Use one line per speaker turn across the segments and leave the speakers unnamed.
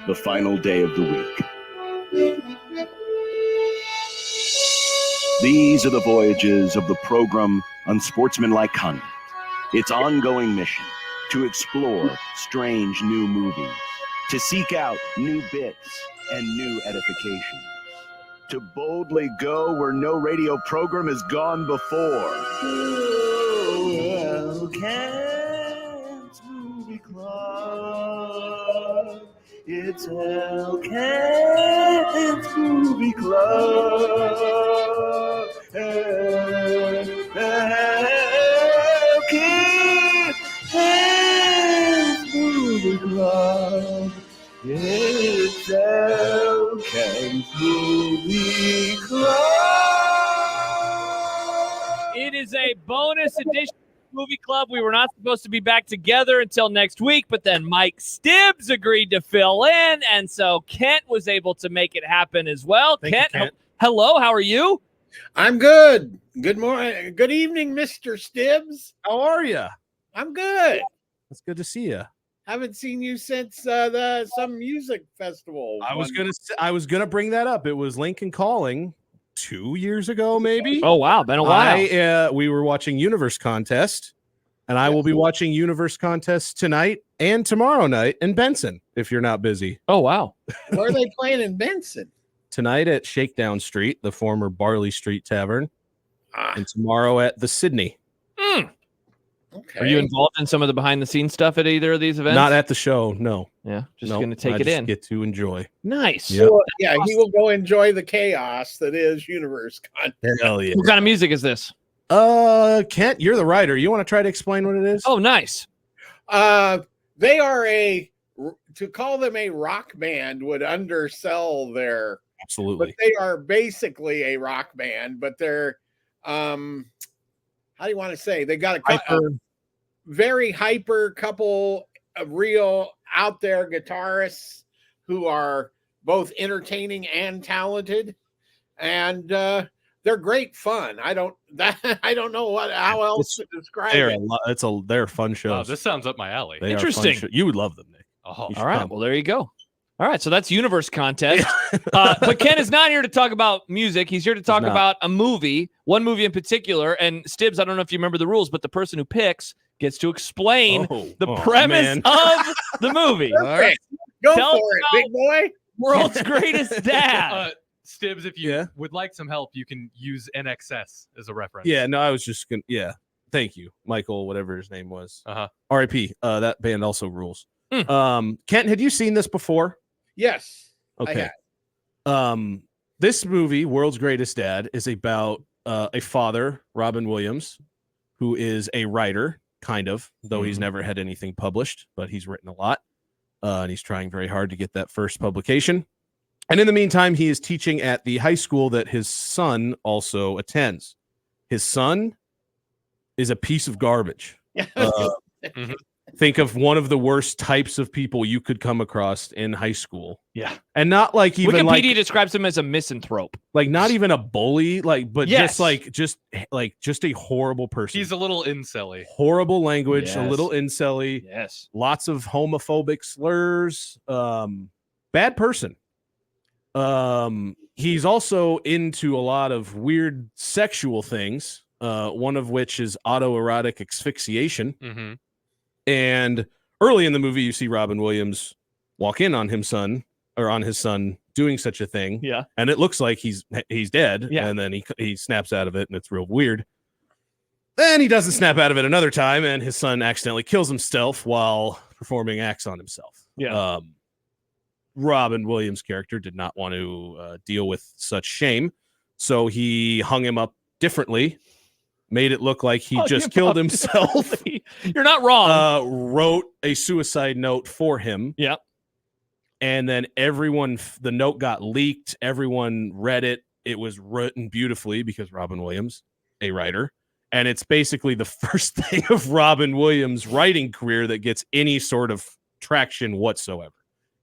the final day of the week. These are the voyages of the program Unsportsmanlike Conduct. Its ongoing mission: to explore strange new movies, to seek out new bits and new edifications, to boldly go where no radio program has gone before. Well, Kent's Movie Club. It's El Kent's Movie Club. El Kent's Movie Club. It's El Kent's Movie Club.
It is a bonus edition of Movie Club. We were not supposed to be back together until next week, but then Mike Stibbs agreed to fill in, and so Kent was able to make it happen as well. Kent, hello, how are you?
I'm good. Good morning. Good evening, Mr. Stibbs.
How are you?
I'm good.
It's good to see you.
Haven't seen you since some music festival.
I was gonna bring that up. It was Lincoln Calling 2 years ago, maybe.
Oh wow, been a while.
We were watching Universe Contest, and I will be watching Universe Contest tonight and tomorrow night in Benson if you're not busy.
Oh wow.
Where are they playing in Benson?
Tonight at Shakedown Street, the former Barley Street Tavern, and tomorrow at the Sydney.
Okay.
Are you involved in some of the behind-the-scenes stuff at either of these events?
Not at the show, no.
Yeah, just going to take it in.
Get to enjoy.
Nice.
Yep.
So, yeah, he will go enjoy the chaos that is Universe Contest.
Hell yeah.
What kind of music is this?
Kent, you're the writer. You want to try to explain what it is?
Oh, nice.
They are to call them a rock band would undersell their.
Absolutely.
But they are basically a rock band, but they're how do you want to say? They got a very hyper couple of real out there guitarists who are both entertaining and talented, and they're great fun. I don't know how else to describe it.
They're fun shows.
Oh, this sounds up my alley.
Interesting.
You would love them, Nick.
Oh,
all right. Well, there you go. All right, so that's Universe Contest. But Ken is not here to talk about music. He's here to talk about a movie, one movie in particular. And Stibbs, I don't know if you remember the rules, but the person who picks gets to explain the premise of the movie.
All right. Go
Tell
for it, big boy.
World's Greatest Dad.
Stibbs, if you would like some help, you can use NXS as a reference.
Yeah, no, I was just going to, thank you, Michael, whatever his name was. R.I.P. That band also rules. Kent, had you seen this before?
Yes.
Okay. This movie, World's Greatest Dad, is about a father, Robin Williams, who is a writer, kind of, though he's never had anything published, but he's written a lot. And he's trying very hard to get that first publication. And in the meantime, he is teaching at the high school that his son also attends. His son is a piece of garbage. Think of one of the worst types of people you could come across in high school.
Yeah.
And not like even
Wikipedia describes him as a misanthrope.
Like not even a bully, just a horrible person.
He's a little incelly.
Horrible language, a little incelly.
Yes.
Lots of homophobic slurs. Bad person. He's also into a lot of weird sexual things. One of which is autoerotic asphyxiation.
Mm-hmm.
And early in the movie, you see Robin Williams walk in on his son doing such a thing.
Yeah.
And it looks like he's dead.
Yeah.
And then he snaps out of it, and it's real weird. Then he doesn't snap out of it another time, and his son accidentally kills himself while performing acts on himself.
Yeah.
Robin Williams' character did not want to deal with such shame, so he hung him up differently. Made it look like he just killed himself.
You're not wrong.
Wrote a suicide note for him.
Yeah.
And then the note got leaked. Everyone read it. It was written beautifully because Robin Williams, a writer. And it's basically the first thing of Robin Williams' writing career that gets any sort of traction whatsoever.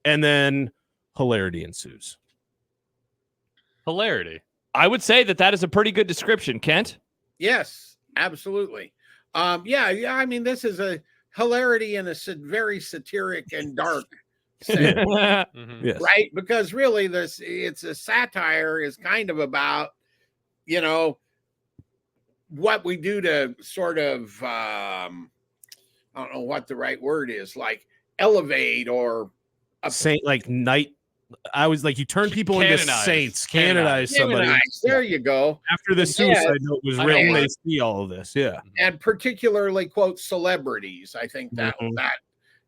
And then hilarity ensues.
Hilarity.
I would say that is a pretty good description, Kent.
Yes, absolutely. I mean, this is a hilarity in a very satiric and dark sense,
Mhm.
Yes.
right? Because really, it's a satire is kind of about, you know, what we do to sort of I don't know what the right word is, like elevate or
Saint, like night. I was like, you turn people into
Canonize.
saints,
Canonize.
canonize somebody.
humanize. There you go.
After the
And
suicide note was
I know
written,
what-
they see all of this. Yeah.
And particularly quote celebrities. I think that
Mhm.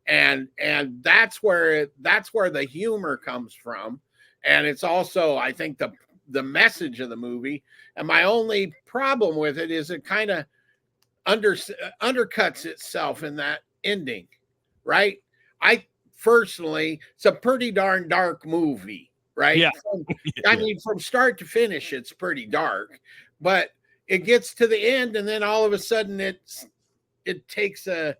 and that's where the humor comes from. And it's also, I think, the message of the movie. And my only problem with it is it kind of undercuts itself in that ending, right? I personally, it's a pretty darn dark movie, right?
Yeah.
I mean, from start to finish, it's pretty dark, but it gets to the end, and then all of a sudden, it takes a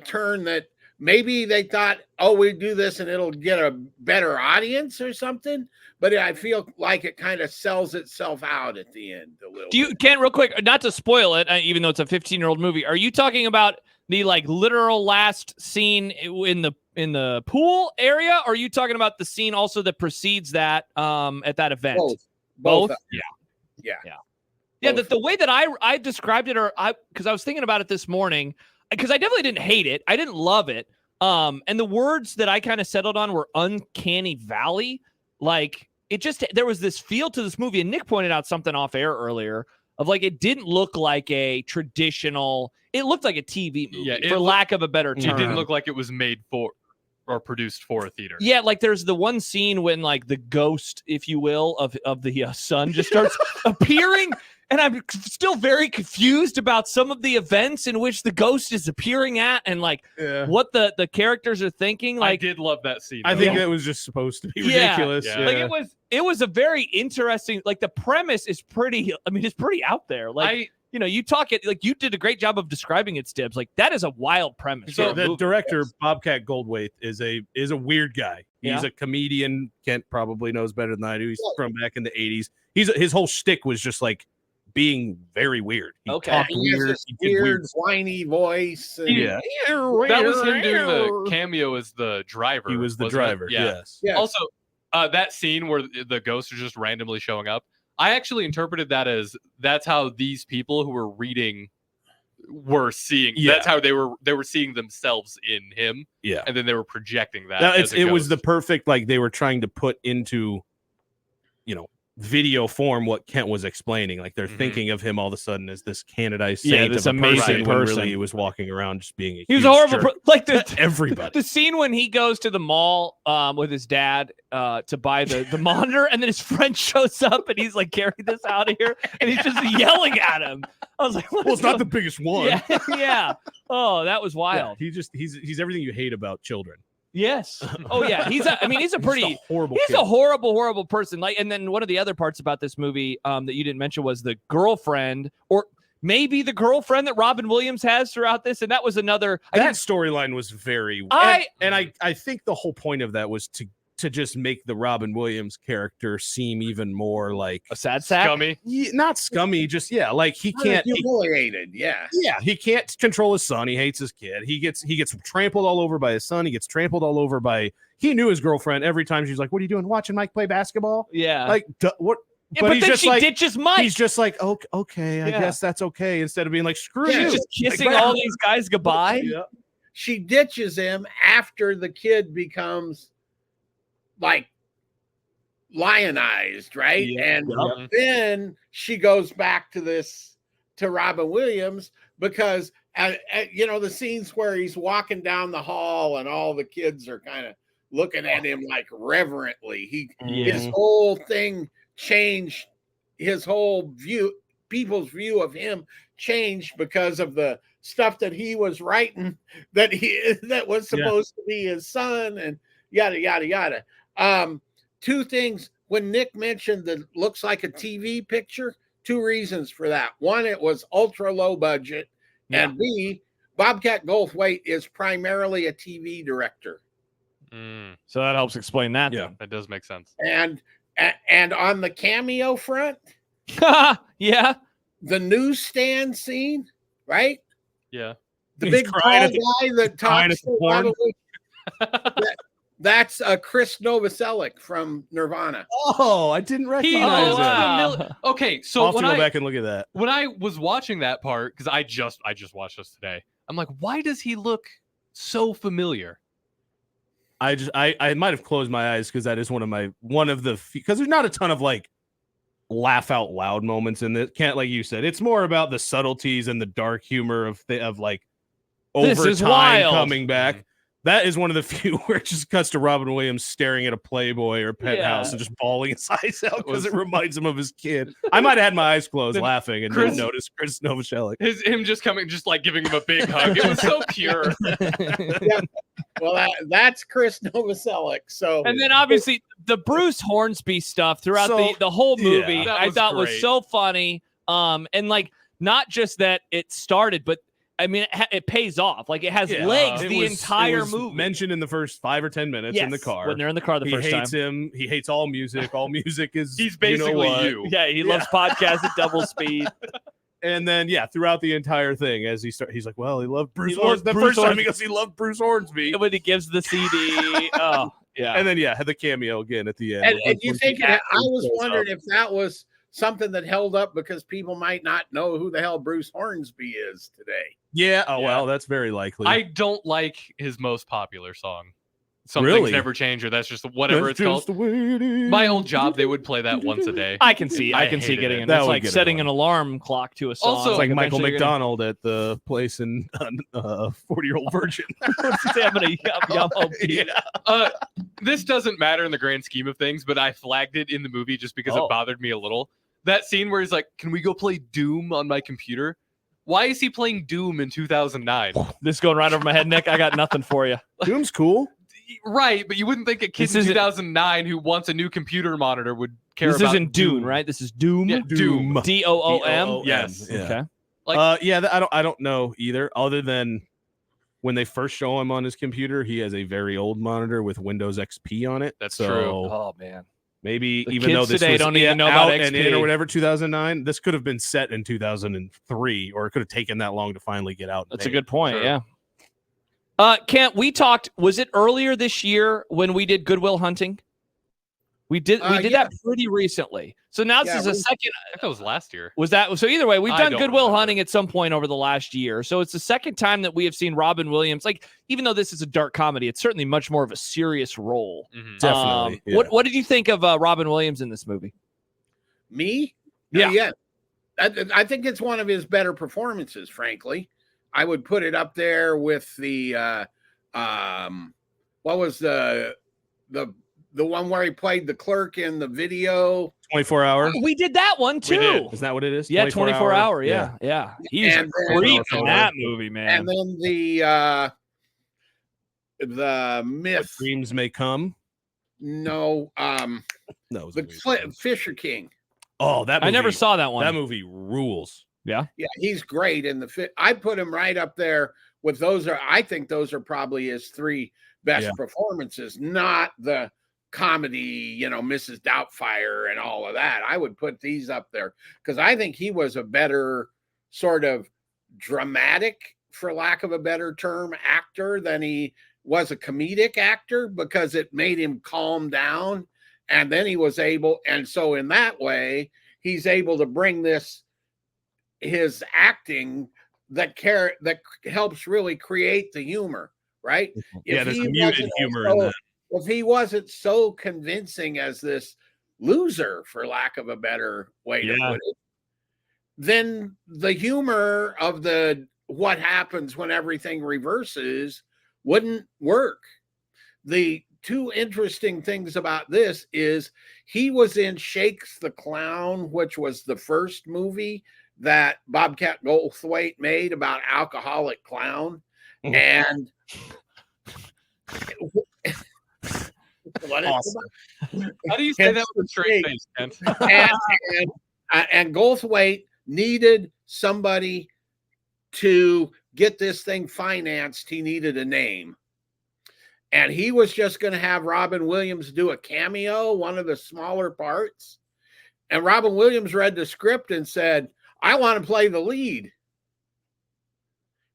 turn that maybe they thought, oh, we do this and it'll get a better audience or something. But I feel like it kind of sells itself out at the end a little.
Do you, Ken, real quick, not to spoil it, even though it's a 15-year-old movie, are you talking about the like literal last scene in the pool area? Or are you talking about the scene also that precedes that at that event?
Both.
Yeah.
Both.
The way that I described it, because I was thinking about it this morning, because I definitely didn't hate it. I didn't love it. And the words that I kind of settled on were uncanny valley. Like there was this feel to this movie. And Nick pointed out something off air earlier of like, it didn't look like a traditional, it looked like a TV movie, for lack of a better term.
It didn't look like it was made for or produced for a theater.
Yeah, like there's the one scene when like the ghost, if you will, of the sun just starts appearing. And I'm still very confused about some of the events in which the ghost is appearing at and like what the characters are thinking. Like,
I did love that scene.
I think that was just supposed to be
Yeah.
ridiculous.
Yeah.
like it was a very interesting, like the premise is pretty, I mean, it's pretty out there. Like, you talk it, like you did a great job of describing it, Stibbs. Like that is a wild premise.
So
for a
the
movie.
director, Bobcat Goldthwait, is a weird guy. He's
Yeah.
a comedian. Kent probably knows better than I do. He's from back in the 80s. His whole shtick was just like being very weird. He
Okay.
talked
He has
weird.
this
He did
weird, whiny voice. And,
Yeah.
that was him doing the cameo as the driver.
He was the
wasn't it?
driver.
Yeah.
Yes.
Yes.
Also, that scene where the ghosts are just randomly showing up, I actually interpreted that as that's how these people who were reading were seeing.
Yeah.
That's how they were seeing themselves in him,
Yeah.
and then they were projecting that.
Now,
as a
it was the
ghost.
perfect, like they were trying to put into, video form what Kent was explaining. Like they're
Mhm.
thinking of him all of a sudden as this canonized
Yeah,
saint
this
of a
amazing
when
person.
really he was walking around just being a
He was
huge
a horrible,
jerk.
like
Everybody.
the scene when he goes to the mall with his dad to buy the monitor, and then his friend shows up and he's like, "Carry this out of here," and he's just yelling at him. I was like,
Well, it's not the biggest one.
yeah, yeah. Oh, that was
Yeah,
wild.
he's everything you hate about children.
Yes. Oh yeah. He's a pretty.
horrible.
He's
kid.
a horrible person. Like, and then one of the other parts about this movie that you didn't mention was the girlfriend, or maybe the girlfriend that Robin Williams has throughout this, and that was another.
That storyline was very.
I
think the whole point of that was to just make the Robin Williams character seem even more like
a sad sack.
scummy.
not scummy, just like he can't.
humiliated. Yeah.
Yeah, he can't control his son. He hates his kid. He gets trampled all over by his son. He gets trampled all over by. He knew his girlfriend every time she's like, "What are you doing? Watching Mike play basketball?"
Yeah.
Like what?
Yeah, but
he's
then
just
she
like,
ditches Mike.
he's just like, okay, I
Yeah.
guess that's okay. Instead of being like, screw
Yeah,
you.
She's just kissing
Like,
all these guys goodbye.
Yeah.
She ditches him after the kid becomes like lionized, right?
Yeah.
And
Mhm.
then she goes back to Robin Williams because the scenes where he's walking down the hall and all the kids are kind of looking at him like reverently. His whole thing changed. His whole people's view of him changed because of the stuff that he was writing that was supposed to be his son and yada yada yada. Two things. When Nick mentioned that looks like a TV picture, two reasons for that. One, it was ultra low budget, and B, Bobcat Goldthwait is primarily a TV director.
So that helps explain that.
Yeah.
That does make sense.
And on the cameo front,
Yeah.
the newsstand scene, right?
Yeah.
The
He's
big
crying
tall
at the-
guy that
crying
talks
at the porn.
That's Chris Novoselic from Nirvana.
Oh, I didn't
He
recognize
looks
him.
wow.
familiar. Okay, so
I'll have to
when
go
I
back and look at that.
when I was watching that part, because I just watched this today, I'm like, why does he look so familiar?
I might have closed my eyes because that is one of the because there's not a ton of like laugh out loud moments in this. Can't, like you said, it's more about the subtleties and the dark humor of like
This
over
is
time
wild.
coming back. That is one of the few where it just cuts to Robin Williams staring at a Playboy or Penthouse
Yeah.
and just bawling his eyes out because
Was-
it reminds him of his kid. I might have had my eyes closed
Then
laughing and
Chris-
didn't notice Chris Novoselic.
Him just coming, just like giving him a big hug. It was so pure.
Well, that's Chris Novoselic. So,
And then obviously the Bruce Hornsby stuff throughout
So,
the whole movie,
yeah.
That
I
was
thought was
great.
so funny. And like not just that it started, but I mean it pays off. Like it has
Yeah.
legs
It
the
was-
entire
it was
movie.
mentioned in the first 5 or 10 minutes in the
Yes,
car.
when they're in the car the
He
first
hates
time.
him. He hates all music. All music is
He's
you know
basically
what.
you.
Yeah, he loves podcasts at double speed.
And then throughout the entire thing, as he's like, well, he loved Bruce.
He loves
The
Bruce
first time
Hornsby.
he goes, he loved Bruce Hornsby.
When he gives the CD. Oh, yeah.
And then had the cameo again at the end.
and you think I was
shows
wondering
up.
if that was something that held up because people might not know who the hell Bruce Hornsby is today.
Yeah. Oh
Yeah.
well, that's very likely.
I don't like his most popular song. Some
Really?
things never change, or that's just whatever
That's
it's called.
just the way it is.
My old job, they would play that once a day.
I can see
I
getting
hated
in.
it.
That
It's
would
like
get
setting an
annoying.
alarm clock to a song.
Also,
It's like Michael
eventually you're gonna-
McDonald at the place in 40-Year-Old Virgin.
I'm gonna yum
Yeah.
This doesn't matter in the grand scheme of things, but I flagged it in the movie just because
Oh.
it bothered me a little. That scene where he's like, "Can we go play Doom on my computer?" Why is he playing Doom in 2009?
This is going right over my head, Nick. I got nothing for you.
Doom's cool.
Right, but you wouldn't think a kid
This
in
isn't-
2009 who wants a new computer monitor would care
This
about
isn't Dune, right? This is Doom.
Yeah, Doom.
Doom.
Yes.
Yeah.
Okay.
Like-
I don't know either. Other than when they first show him on his computer, he has a very old monitor with Windows XP on it.
That's
so
true.
Oh man.
maybe
The
even though
kids
this
today
was
don't even know about
out and in
XP.
or whatever 2009, this could have been set in 2003, or it could have taken that long to finally get out. and
That's a
made.
good point.
Sure.
Yeah. Kent, we talked. Was it earlier this year when we did Goodwill Hunting? We did
Yeah.
that pretty recently. So now this
Yeah,
is a
we-
second.
I think that was last year.
Was that so? Either way, we've
I
done
don't
Goodwill
remember.
Hunting at some point over the last year. So it's the second time that we have seen Robin Williams. Like, even though this is a dark comedy, it's certainly much more of a serious role.
Mhm.
Definitely, yeah.
What did you think of Robin Williams in this movie?
Me?
Yeah.
Yeah. I think it's one of his better performances, frankly. I would put it up there with the what was the one where he played the clerk in the video?
24 hour.
We did that one too.
did.
Isn't that what it is?
Yeah, 24 hour. Yeah. He's
And then-
great in that movie, man.
And then the myth.
Dreams May Come.
No,
No, it was
the
a movie.
Fisher King.
Oh, that movie,
I never saw that one.
that movie rules.
Yeah, he's great in the fit. I put him right up there with those. I think those are probably his three best
Yeah.
performances, not the comedy, Mrs. Doubtfire and all of that. I would put these up there because I think he was a better sort of dramatic, for lack of a better term, actor than he was a comedic actor, because it made him calm down. And then he was able, and so in that way, he's able to bring his acting that helps really create the humor, right?
Yeah,
If
there's
he
a muted
wasn't
humor
so-
in that.
If he wasn't so convincing as this loser, for lack of a better way to
Yeah.
put it, then the humor of what happens when everything reverses wouldn't work. The two interesting things about this is he was in Shakes the Clown, which was the first movie that Bobcat Goldthwait made about alcoholic clown.
Mhm.
And what is
Awesome.
How do you say
Hence
that with a
the
straight
shake.
face, Kent?
and Goldthwait needed somebody to get this thing financed. He needed a name. And he was just going to have Robin Williams do a cameo, one of the smaller parts. And Robin Williams read the script and said, I want to play the lead.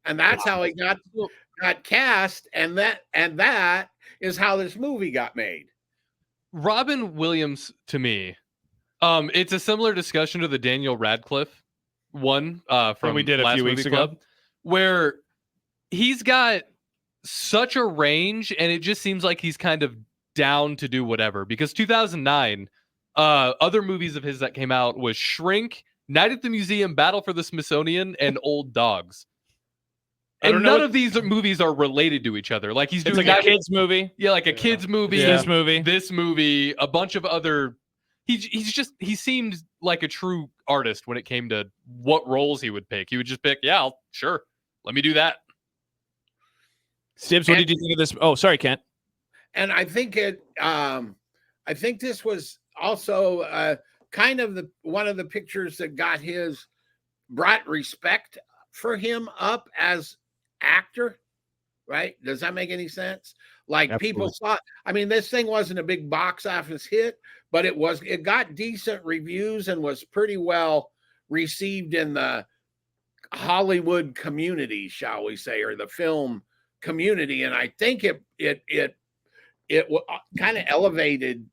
And that's how he got cast. And that is how this movie got made.
Robin Williams, to me, it's a similar discussion to the Daniel Radcliffe one from
we did a
last
few
movie
weeks ago.
club, where he's got such a range, and it just seems like he's kind of down to do whatever. Because 2009, other movies of his that came out was Shrink, Night at the Museum, Battle for the Smithsonian, and Old Dogs. And none of these movies are related to each other. Like he's
It's
doing
like a kids movie.
yeah, like a kids movie,
This movie.
this movie, a bunch of other. He seemed like a true artist when it came to what roles he would pick. He would just pick, yeah, sure, let me do that.
Stibbs, what did you think of this? Oh, sorry, Kent.
And I think I think this was also kind of one of the pictures that brought respect for him up as actor, right? Does that make any sense? Like people saw, I mean, this thing wasn't a big box office hit, but it got decent reviews and was pretty well received in the Hollywood community, shall we say, or the film community. And I think it kind of elevated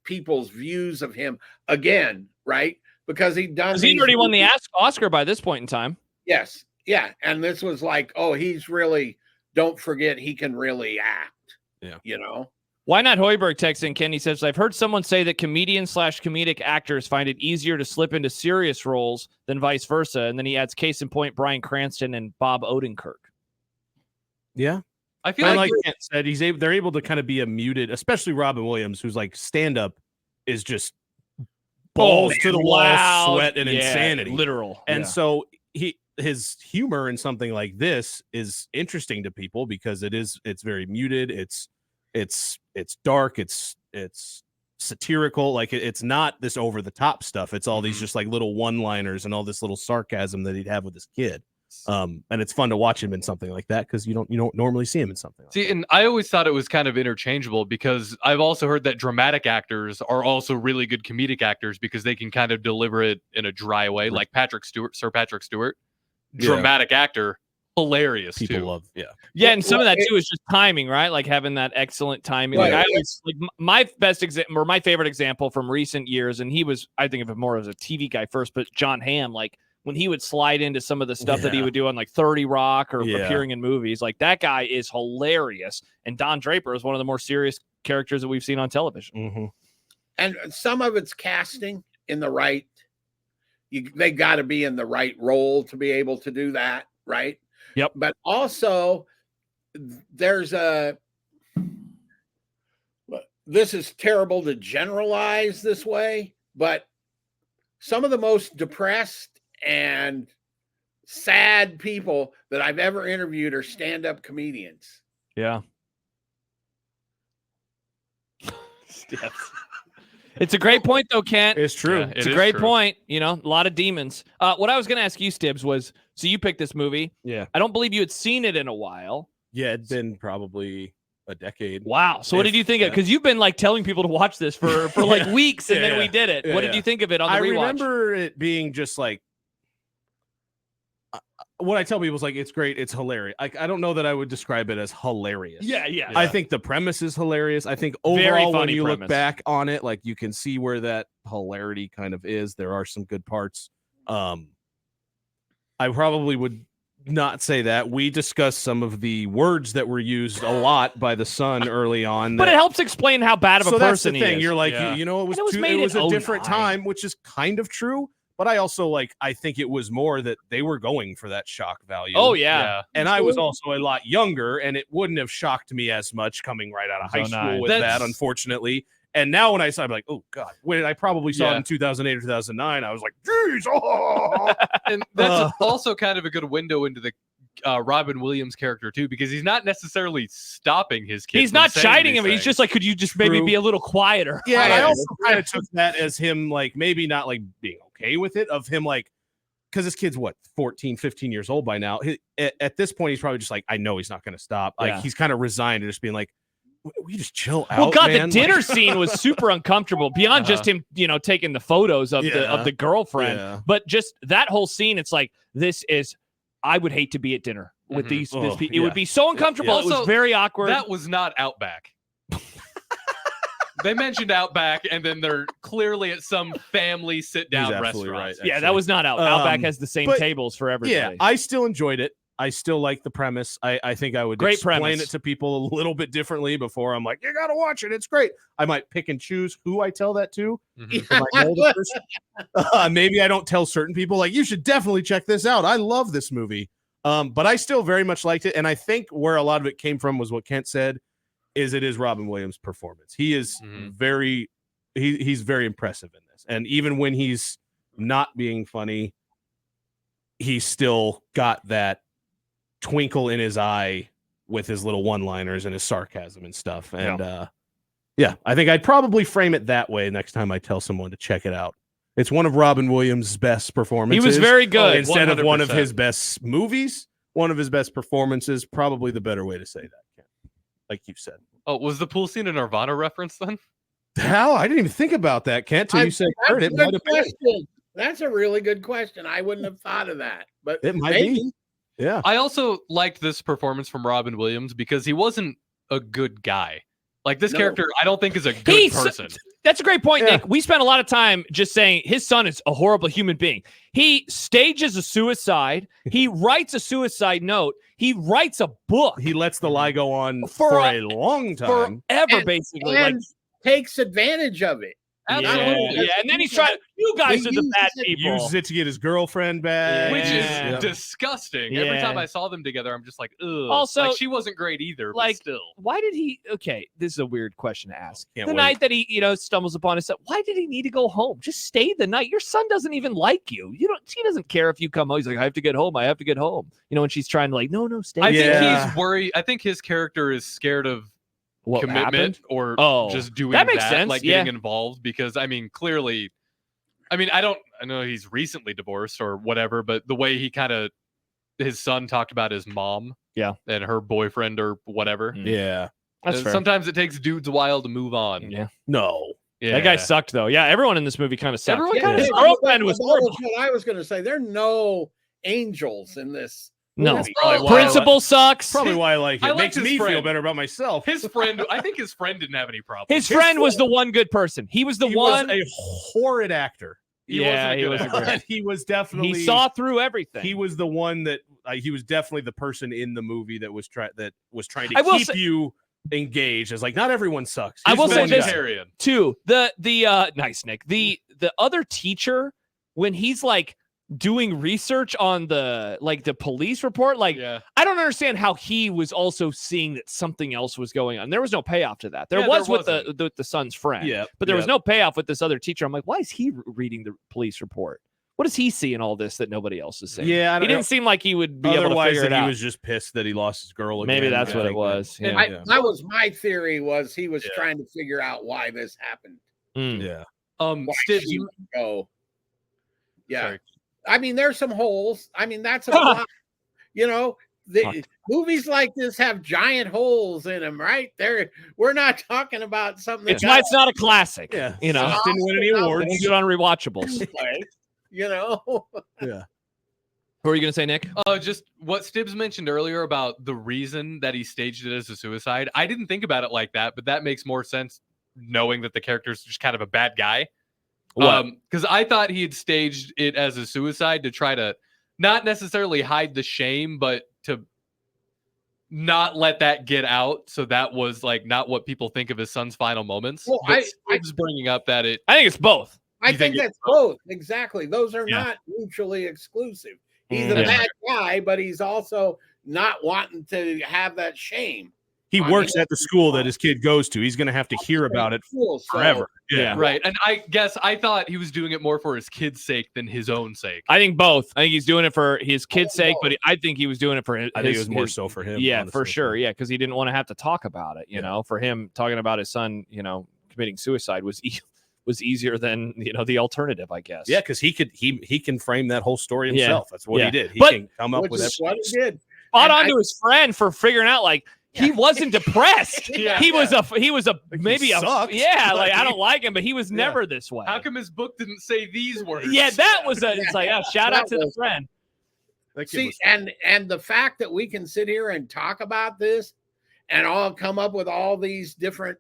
people's views of him again, right? Because he'd
already won the Oscar by this point in time.
Yes. Yeah. And this was like, oh, don't forget he can really act.
Yeah.
You know?
Why Not Hoiberg texts in, Kenny says, I've heard someone say that comedian/comedic actors find it easier to slip into serious roles than vice versa. And then he adds case in point, Bryan Cranston and Bob Odenkirk.
Yeah.
I feel
And
like
like Kent said, they're able to kind of be a muted, especially Robin Williams, who's like stand-up is just balls to the wall, sweat and insanity.
Literal.
And so his humor in something like this is interesting to people because it's very muted. It's dark. It's satirical. Like it's not this over the top stuff. It's all these just like little one-liners and all this little sarcasm that he'd have with his kid. And it's fun to watch him in something like that because you don't normally see him in something like that.
and I always thought it was kind of interchangeable because I've also heard that dramatic actors are also really good comedic actors because they can kind of deliver it in a dry way, like Sir Patrick Stewart, dramatic actor, hilarious.
People
too.
love,
Yeah, and some of that too is just timing, right? Like having that excellent timing.
Right.
Like I always like my best example or my favorite example from recent years, and he was, I think of him more as a TV guy first, but John Hamm, like when he would slide into some of the stuff that he would do on like 30 Rock or appearing in movies, like that guy is hilarious. And Don Draper is one of the more serious characters that we've seen on television.
Mm-hmm.
And some of it's casting in the right. They got to be in the right role to be able to do that, right?
Yep.
But also, this is terrible to generalize this way, but some of the most depressed and sad people that I've ever interviewed are stand-up comedians.
Yeah. It's a great point, though, Kent.
It's true.
Yeah,
It's
it
a
is
great
true.
point. You know, a lot of demons. What I was going to ask you, Stibbs, was so you picked this movie.
Yeah.
I don't believe you had seen it in a while.
Yeah, it'd been probably a decade.
Wow. So what did you think of? Because you've been like telling people to watch this for like weeks, and then we did it. What did you think of it on the
I
rewatch?
remember it being just like what I tell people is like it's great, it's hilarious. I don't know that I would describe it as hilarious.
Yeah.
I think the premise is hilarious. I think
Very
overall, when
funny
you
premise.
look back on it, like you can see where that hilarity kind of is. There are some good parts. I probably would not say that. We discussed some of the words that were used a lot by the Son early on.
But it helps explain how bad of a
so that's the
person
thing.
he is.
You're like,
Yeah.
you know, it was
And it was
too-
made
it was
in
a different
09.
time, which is kind of true. But I also I think it was more that they were going for that shock value.
Oh yeah.
And I was also a lot younger, and it wouldn't have shocked me as much coming right out of high
09.
school with that, unfortunately. And now when I saw it, I'm like, oh, God. When I probably saw it in 2008 or 2009, I was like, geez, oh.
And that's also kind of a good window into the Robin Williams character, too, because he's not necessarily stopping his kid.
He's
from
not
saying
chiding
these
him. He's
things.
just like, could you just maybe
True.
be a little quieter?
Yeah, and I
Yeah.
also kind of took that as him, maybe not, being okay with it, of him, because this kid's, 14, 15 years old by now. At this point, he's probably just I know he's not going to stop.
Yeah.
He's kind of resigned to just being like, we just chill out.
Well, God,
man.
the dinner scene was super uncomfortable beyond just him, taking the photos of
Yeah.
the girlfriend,
Yeah.
but just that whole scene. It's like, this is I would hate to be at dinner with
Mhm.
these.
Oh,
It would
yeah.
be so uncomfortable.
Yeah.
It was
Also,
very awkward.
That was not Outback. They mentioned Outback, and then they're clearly at some family sit-down
He's absolutely
restaurant.
right.
yeah, that
actually.
was not Outback has the same
but-
tables for everybody.
Yeah, I still enjoyed it. I still like the premise. I think I would
Great
explain
premise.
it to people a little bit differently before I'm like, you got to watch it. It's great. I might pick and choose who I tell that to.
Mhm.
If I know the person. Maybe I don't tell certain people like, you should definitely check this out. I love this movie. But I still very much liked it. And I think where a lot of it came from was what Kent said, is it is Robin Williams' performance. He is
Mhm.
he's very impressive in this. And even when he's not being funny, he's still got that twinkle in his eye with his little one-liners and his sarcasm and stuff. And yeah, I think I'd probably frame it that way next time I tell someone to check it out. It's one of Robin Williams' best
he
performances.
was very good.
Instead of one of
100%.
his best movies, one of his best performances, probably the better way to say that, Ken. Like you said.
Oh, was the pool scene a Nirvana reference then?
Hell, I didn't even think about that, Kent, till you said Kurt.
That's
It
a
might
good
have been.
question. That's a really good question. I wouldn't have thought of that, but
It might
maybe.
be. Yeah.
I also liked this performance from Robin Williams because he wasn't a good guy. Like this
No.
character, I don't think is a good
He's-
person.
That's a great point,
Yeah.
Nick. We spent a lot of time just saying his son is a horrible human being. He stages a suicide. He writes a suicide note. He writes a book
He lets the lie go on
For
for
a-
a long time.
forever,
And-
basically.
And takes advantage of it.
Absolutely.
yeah, and then he's trying. You guys
He
are the
uses
bad
it-
people.
Uses it to get his girlfriend back.
Which is
Yeah.
disgusting. Every
Yeah.
time I saw them together, I'm just like, ugh.
Also,
like, she wasn't great either,
like,
but still.
Why did he? Okay, this is a weird question to ask.
Can't
The
wait.
night that he, stumbles upon his son, why did he need to go home? Just stay the night. Your son doesn't even like you. You don't. He doesn't care if you come home. He's like, I have to get home. I have to get home. And she's trying to no, stay.
I think
Yeah.
he's worried. I think his character is scared of
what
commitment
happened?
or
Oh,
just doing
that makes sense,
like getting involved. Because clearly, I know he's recently divorced or whatever, but the way he his son talked about his mom,
Yeah.
and her boyfriend or whatever.
Mm.
Yeah.
That's fair.
Sometimes it takes dudes a while to move on.
Yeah,
No.
Yeah.
that guy sucked though. Yeah, everyone in this movie kind of sucked.
Everyone
Yeah,
kinda
His
sucked.
girlfriend was
that
horrible.
what I was going to say. There are no angels in this.
No,
movie.
probably why I
principal sucks.
Probably why I like it.
I
It
liked
makes
his
me feel
friend.
better about myself.
His friend, I think his friend didn't have any problems.
His friend was the one good person. He was the
He
one.
was a horrid actor.
He
yeah,
wasn't a
he
good
was a
actor.
great.
He was definitely.
He saw through everything.
He was the one that he was definitely the person in the movie that was trying to
I will
keep
say-
you engaged. As like, not everyone sucks.
I
He's
will
the
say
one
this-
guy.
Vegetarian.
Two, the nice Nick. The other teacher, when he's like doing research on the police report,
Yeah.
I don't understand how he was also seeing that something else was going on. There was no payoff to that. There
Yeah,
was
there
with the son's friend.
Yeah,
But there was
yeah.
no payoff with this other teacher. I'm like, why is he reading the police report? What does he see in all this that nobody else is seeing?
Yeah, I
He
don't know.
didn't seem like he would be able to
Otherwise,
figure
that
it
he
out.
was just pissed that he lost his girl.
Maybe
again.
that's
I
what it
think
was.
And
Yeah.
That was my theory. Was he was
Yeah.
trying to figure out why this happened?
Mm.
Yeah.
Why
Stibbs,
she would go? Yeah,
Sorry.
there's some holes. That's a lot. The movies like this have giant holes in them, right? We're not talking about something.
It's why it's not a classic.
Yeah.
You know,
Just didn't win any
they
awards.
don't do it on rewatchables.
Yeah.
What were you gonna say, Nick?
just what Stibbs mentioned earlier about the reason that he staged it as a suicide. I didn't think about it like that, but that makes more sense knowing that the character's just kind of a bad guy.
What?
Because I thought he had staged it as a suicide to try to not necessarily hide the shame, but to not let that get out. So that was not what people think of his son's final moments.
Well,
But
I
Stibbs bringing up that it
I think it's both.
I
You
think
think
that's both. Exactly. Those are
Yeah.
not mutually exclusive. He's
Yeah.
a bad guy, but he's also not wanting to have that shame.
He
I
works
mean,
at the school that his kid goes to. He's going to have to hear about it
Cool, so-
forever.
Yeah.
right. And I guess I thought he was doing it more for his kid's sake than his own sake.
I think both. I think he's doing it for his kid's
Oh,
sake,
no.
but I think he was doing it for his.
I think it
his-
was more
his-
so for him.
Yeah, for
honestly.
sure. Yeah, because he didn't want to have to talk about it. You
Yeah.
know, for him talking about his son, committing suicide was easier than the alternative, I guess.
Yeah, because he can frame that whole story
Yeah.
himself. That's what
Yeah.
he did. He
But-
can come up
Which
with
is what he did.
Spot
And
on
I-
to his friend for figuring out he wasn't depressed.
Yeah.
He was maybe a
sucked,
yeah.
but
I don't like him, but he was
Yeah.
never this way.
How come his book didn't say these words?
Yeah, that was it's like shout out
That
to the
was-
friend.
That kid
See,
was-
and the fact that we can sit here and talk about this and all come up with all these different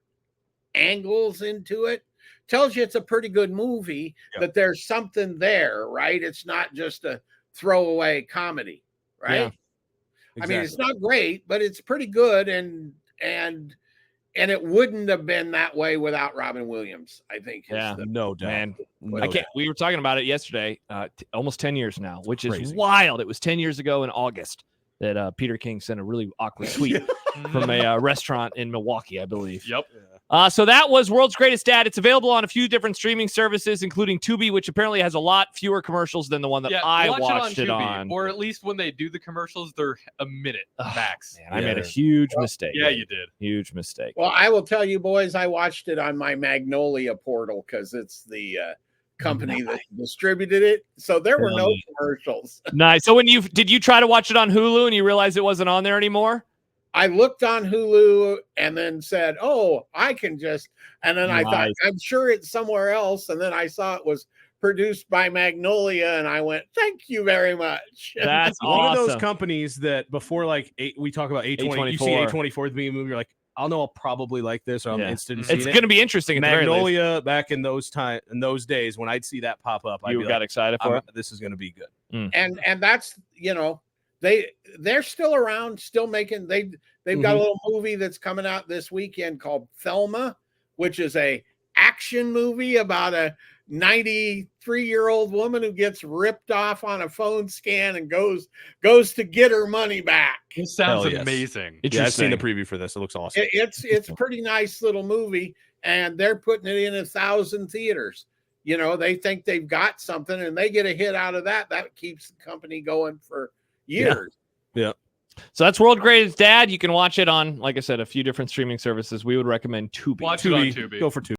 angles into it tells you it's a pretty good movie,
Yeah.
that there's something there, right? It's not just a throwaway comedy, right?
Yeah.
I mean, it's not great, but it's pretty good, and it wouldn't have been that way without Robin Williams, I think.
Yeah.
no doubt.
Man,
No
I can't.
doubt.
We were talking about it yesterday. Almost 10 years now, which is
Crazy.
wild. It was 10 years ago in August that Peter King sent a really awkward tweet from a restaurant in Milwaukee, I believe.
Yep.
So that was World's Greatest Dad. It's available on a few different streaming services, including Tubi, which apparently has a lot fewer commercials than the one that I
watch
watched it
Tubi,
on.
or at least when they do the commercials, they're a minute max.
Man, I made a
Yeah.
huge mistake.
Yeah, you did.
Huge mistake.
Well, I will tell you, boys, I watched it on my Magnolia portal because it's the company that distributed it. So there were no commercials.
Nice. So did you try to watch it on Hulu and you realized it wasn't on there anymore?
I looked on Hulu and then said, "Oh, I can just," and then I thought,
Nice.
"I'm sure it's somewhere else." And then I saw it was produced by Magnolia, and I went, "Thank you very much."
That's
One
awesome.
of those companies that before we talk about A20, you see
A24.
A24 being a movie, you're like, I'll know I'll probably like this, or I'm
Yeah.
interested in seeing
It's
it.
going to be interesting. At the very least.
Magnolia back in those days when I'd see that pop up, I'd
You
be
got
like,
excited for it?
this is going to be good.
and that's, they're still around, still making. They've got a little movie that's coming out this weekend called Thelma, which is a action movie about a 93-year-old woman who gets ripped off on a phone scan and goes to get her money back.
This sounds
Hell yes.
amazing.
Yeah, I've seen the
Interesting.
preview for this. It looks awesome.
It's a pretty nice little movie, and they're putting it in 1,000 theaters. They think they've got something, and they get a hit out of that. That keeps the company going for years.
So that's World's Greatest Dad. You can watch it on, like I said, a few different streaming services. We would recommend Tubi.
Watch it on Tubi.
Go for Tubi.